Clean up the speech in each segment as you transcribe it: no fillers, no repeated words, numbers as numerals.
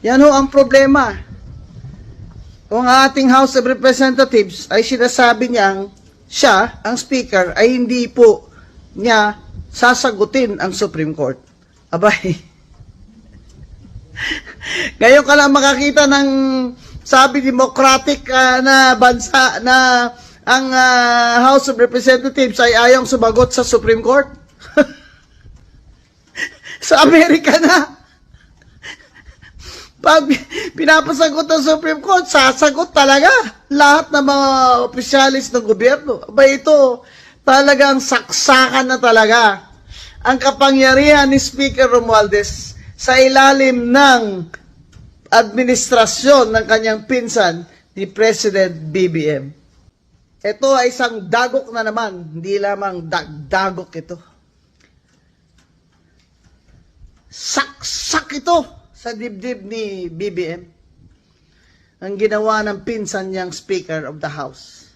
Yan ho ang problema. Kung ating House of Representatives ay sinasabi niyang siya, ang speaker, ay hindi po niya sasagutin ang Supreme Court. Abay, ngayon ka lang makakita ng sabi democratic na bansa na ang House of Representatives ay ayong sumagot sa Supreme Court. Sa Amerika na. Pag pinapasagot ng Supreme Court, sasagot talaga lahat ng mga opisyalis ng gobyerno. Aba ito, talagang saksakan na talaga ang kapangyarihan ni Speaker Romualdez sa ilalim ng administrasyon ng kanyang pinsan ni President BBM. Ito ay isang dagok na naman, hindi lamang dagdagok ito. Saksak ito sa dibdib ni BBM ang ginawa ng pinsan niyang Speaker of the House.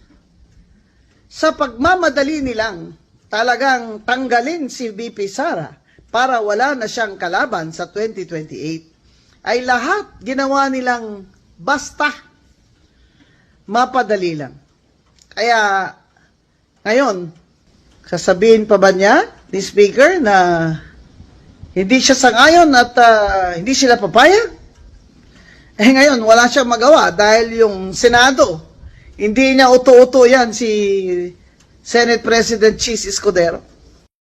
Sa pagmamadali nilang talagang tanggalin si VP Sara para wala na siyang kalaban sa 2028, ay lahat ginawa nilang basta mapadali lang. Kaya ngayon, sasabihin pa ba niya ni Speaker na hindi siya sangayon at hindi sila papayag? Eh ngayon, wala siyang magawa dahil yung Senado, hindi niya uto-uto yan si Senate President Chis Escudero.